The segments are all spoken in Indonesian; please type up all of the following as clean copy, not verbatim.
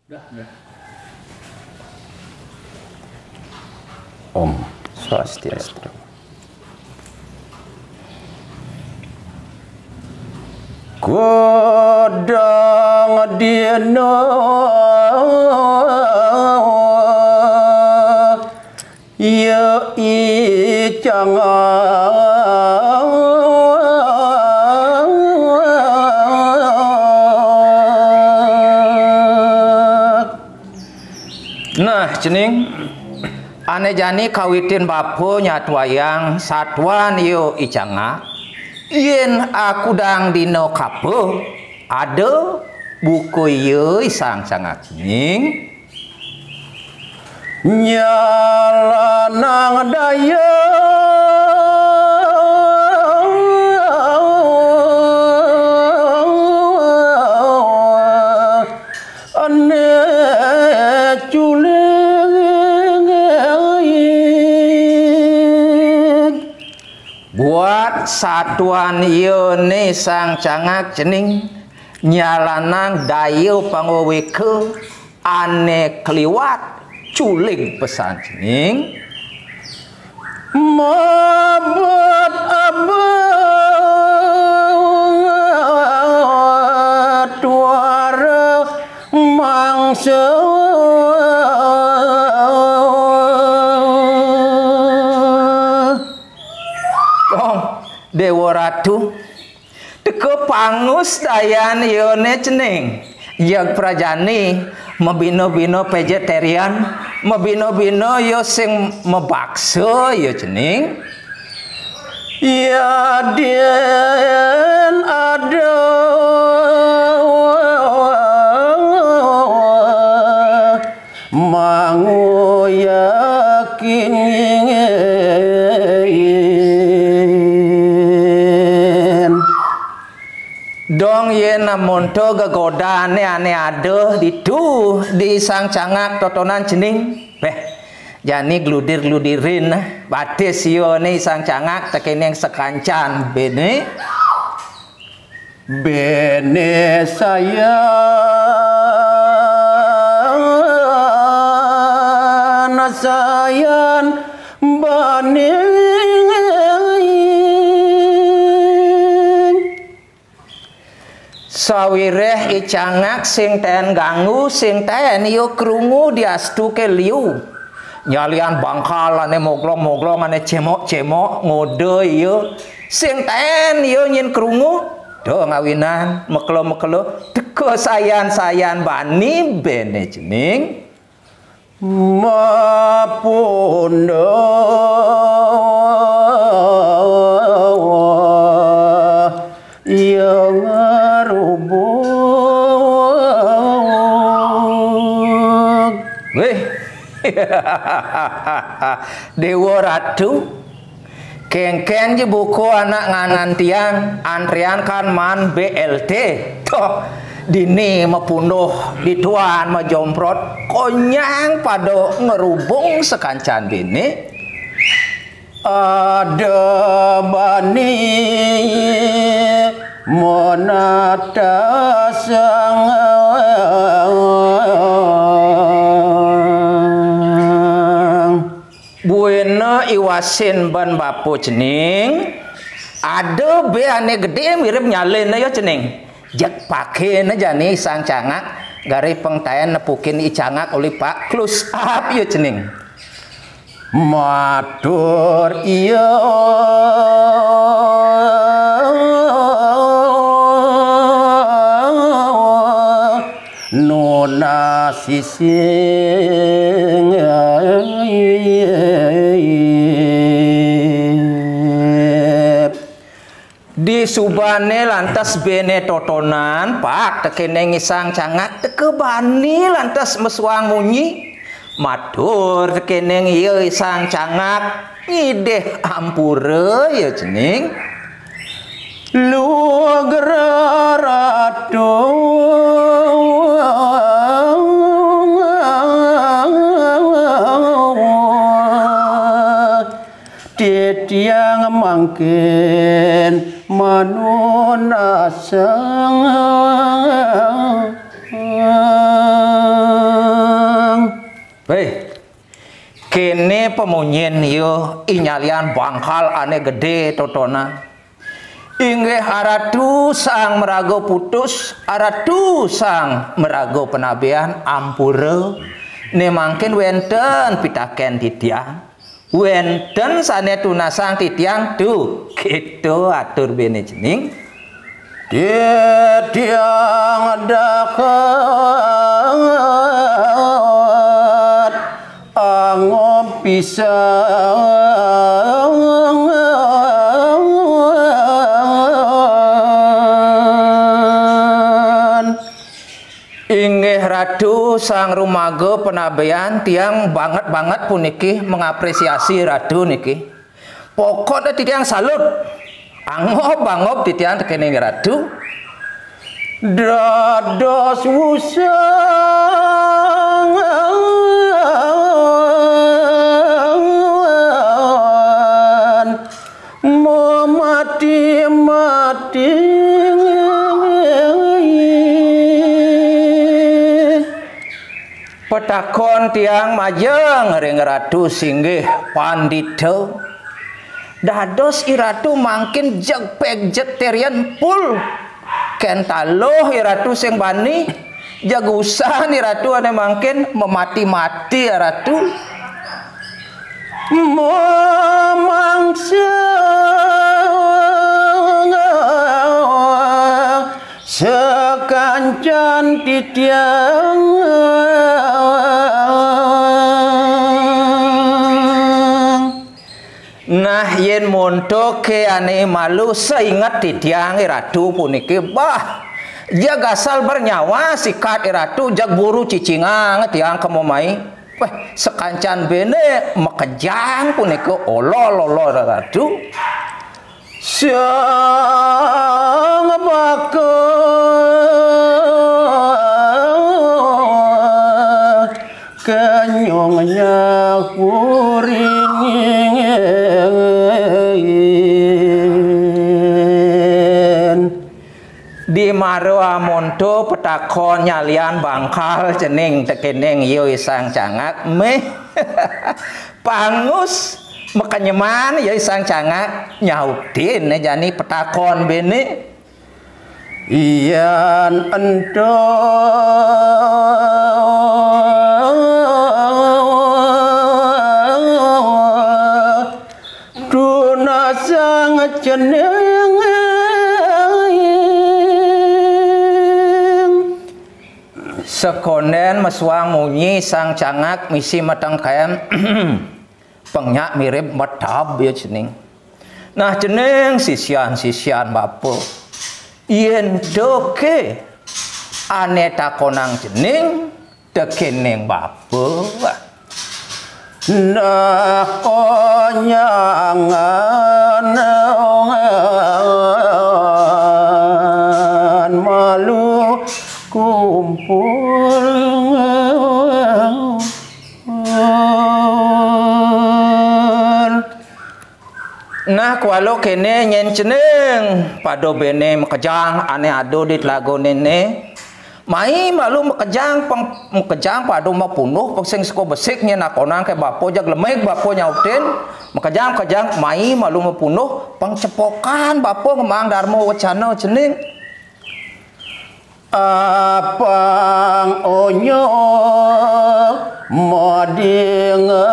Udah. Om Swastiastu. Godang dina ya nah cening ane jani kawitin bapo nyatwayang satuan yo icanga yen aku dang dino kapo ada buku yo isang sangat cening nyala nang daya ane buat satuan yone sang cangak cening nyalanang dayo pangoweke ane kliwat culing pesan cening mabot abad tuara mangsa Dewa Ratu teke pangus dayan yone cening jag prajani mebino-bino vegetarian mebino-bino yo sing mebakso yo cening ya den ada mangu yakin dong ye namun to gegodane ane ada ditu di sang cangak totonan cening jani gludir-gludirin batis yo ni sang cangak tekeneng sekancan bene saya nasayan bane sawireh icangak sing ten ganggu sing ten yo krungu diastu ke liu nyalian bangkalane moglong-moglong ane cemok-cemok ngode yo sing ten yo nyin krungu do ngawinan mekelo-mekelo teko sayan-sayan bani bene cening mapundo yang Dewa Ratu kengken je buku anak nganan tiang antrian kan man BLT toh dini mepunduh dituan majomprot konyang pada ngerubung sekancan dini ada bani monata sang buena iwasin ban bapo cening ada be ane gede mirip nyalen ya cening jak pake na jani sang cangak gari pengtayan nepukin icangak oleh Pak close up ya cening matur iya nona sising di subane lantas bene totonan Pak tekene ngisang cangak teke bani lantas meswang munyi matur tekene ieu isang cangak ngideh ampura ya cening lu geraratu tiang mangkin manunasang pemunyin yo inyalian bangkal ane gede totona. Inggih aratu sang merago putus, aratu sang merago penabian ampura. Ne mangkin wenten pitaken titiang. Wenten sane tunasang titiang tu gitu atur bene jening. Titiang dakat angop pisang inggih ratu sang rumaga penabian tiang banget puniki mengapresiasi ratu niki. Pokoknya tiang salut angop tiang tekene ratu. Dados wusang mati petakon tiang majeng ring ratu singgih pandita. Dados iratu mangkin jeg pegjet terian pul kentaloh iratu sing bani jagusan iratu ane mangkin memati-mati iratu memangsa sekancan titiang nah yen monto ke ane malu seingat titiang iratu puniki bah jag asal bernyawa sikat iratu jag buru cicingang tiang kemomai weh sekancan bene makejang puniki olololo iratu sang bakal kenyongnya kuringin di marwa monto petakon nyalian bangkal jening tekening yo isang cangak meh pangus mekanyeman ya isang cangak nyautin jani petakon bene iyan ento tunasang ceneng sekonen meswang munyi sang cangak misi matang kayan pengyak mirip medab ya jening. Nah jeneng sisian bapo yen doke ane takonang jening tekeneng bapo nah konyangan malu kumpul nah kualo kene nyen ceneng pado bene mekejang ane ado di telago nene mai malu mekejang pado mapunuh pengsing seko besik nyen nakonang ke bapo jag lemek bapo nyautin mekejang mai malu mapunuh pengcepokan bapo ngemang darmo wacana ceneng apang onyo modingakan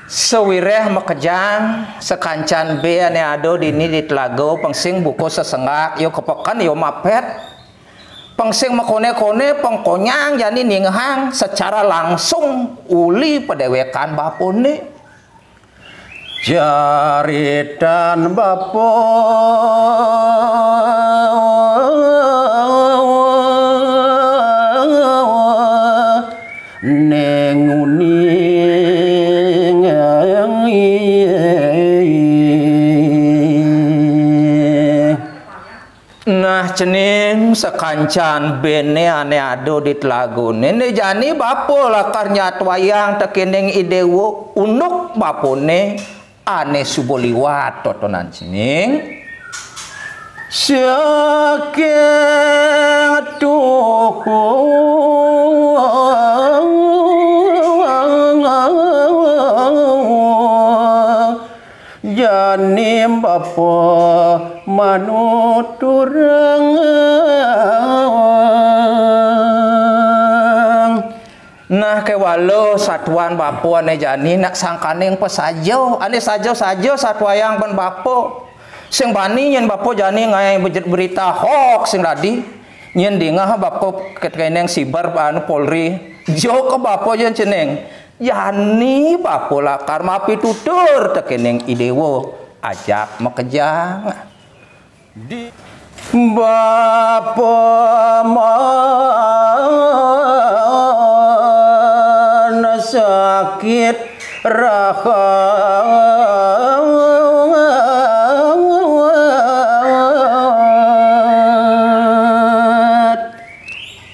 sewireh mekejang sekancan be ane ado dini di telago pengsing buku sesengak yo kepekan yo mapet pengsing makone-kone pengkonyang jani ninghang secara langsung uli pedewekan bapone jaritan bapo nenguning nah cening sekancan bene ane ado di telago nene jani bapo lakarnya twayang tekening idewo unuk bapone ane suboliwat totonan cening saking tuhu janim bapa manuturang nah kewalo satuan bapo ane jani nak sangkaning pesajo ane sajo-sajo satwayang ben bapo sing bani nyen bapo jani ngai berita hoax sing tadi nyen dingah bapo keneng sibar anu Polri jo ke bapo yen ceneng jani bapo lakar mapi tutur tekeneng idewo ajak mekejang di bapo mana sakit rahat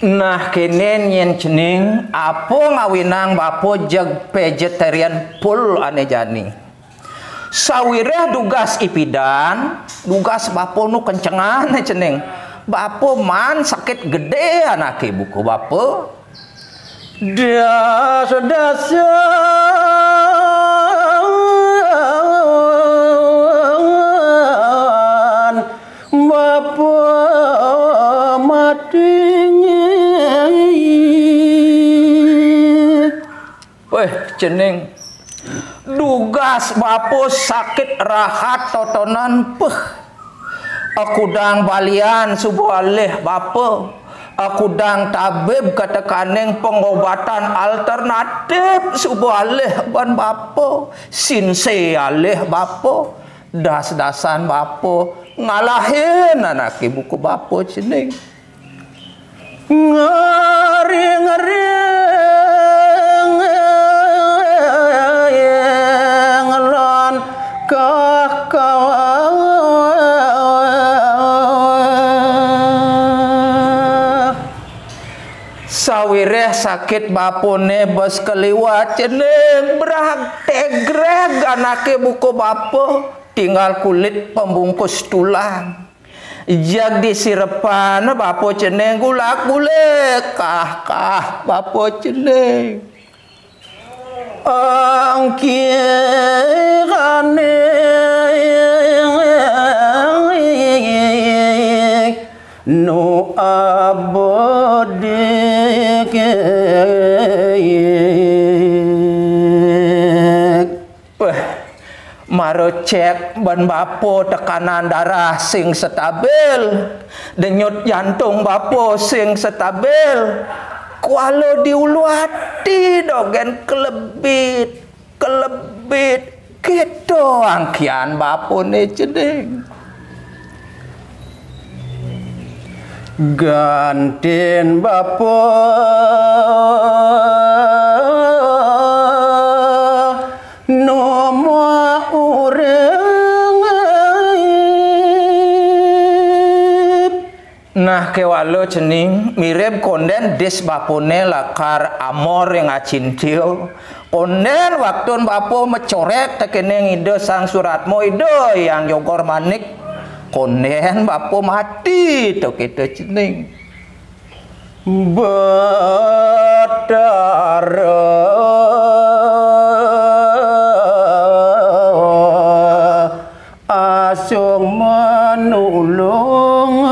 nah kenen yen cening apo ngawinang bapo jeg vegetarian full ane jani sawireh dugas ipidan dugas bapo nu kencengan ceneng bapo man sakit gede anake buku bapo das-dasan bapo matinya weh ceneng dugas bapo sakit rahat totonan aku dang balian subuh alih bapo aku dang tabib katakaneng pengobatan alternatif subuh alih ban bapo sinse alih bapo das-dasan bapo ngalahin anak ibuku bapo ceneng ngari-ngari ngelon sawireh sakit bapone bos keliwat ceneng berag tegreg anake buku bapo tinggal kulit pembungkus tulang jag disirepan bapo ceneng gulak-gulek kah bapo ceneng angkirane no abode maro cek ban bapo tekanan darah sing stabil denyut jantung bapo sing stabil kualo diulu hati dogen kelebit gitu angkian bapo ne cedeng gantin bapo nomo urang nah kewalo cening mirip konden des bapone lakar amor yang acintil konden waktu bapo mecorek tekeneng ide sang suratmo ide yang jogor manik konden bapo mati to kita cening Batara asung menulung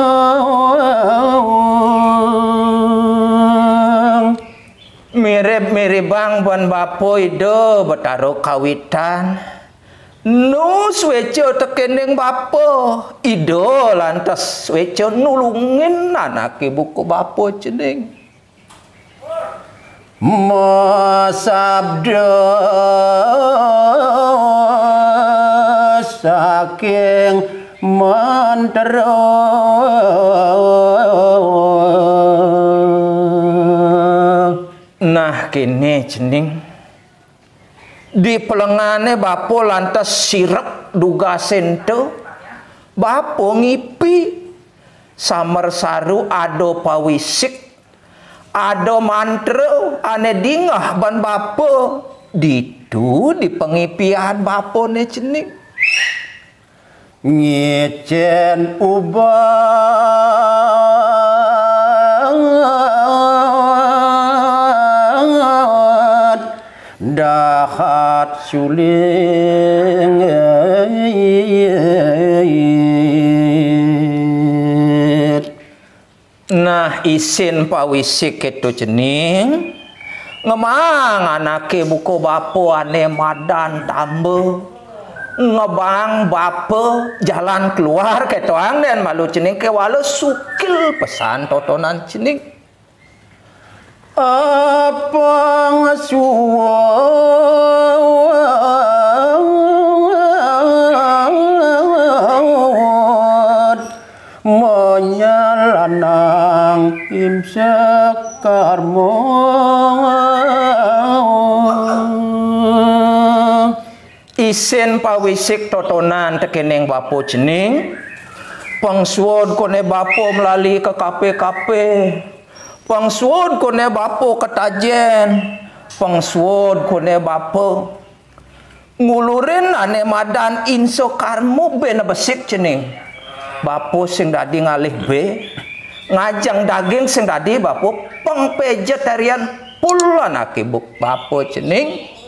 mirip-mirip bang ban bapo ide betaro kawitan nu sweco tekeneng bapo ido lantas sweco nulungin anak ibuku bapo ceneng masabda saking mantero nah kini ceneng di pelengane bapo lantas sirek duga sente bapo ngipi samer saru ado pawisik ado mantra ane dingah ban bapo ditu di pengipian bapo ne cening ngicen ubat dahat suling nah isin pawisik itu jening ngemang anake buku bapo ane madan tambe ngebang bape jalan keluar ke toang dan malu cening ke walau sukil pesan totonan cening apa ngasuat menyalanang imsak karmo isin pawisik totonan tekening bapo jening pangsuod kone bapo melalui ke kape-kape pangsuod kone bapo ketajen pangsuod kone bapo ngulurin ane madan inso karmo bena besik jening bapo sing dadi ngalih be ngajang daging sing dadi bapo pengvegetarian pulan akibuk bapo jening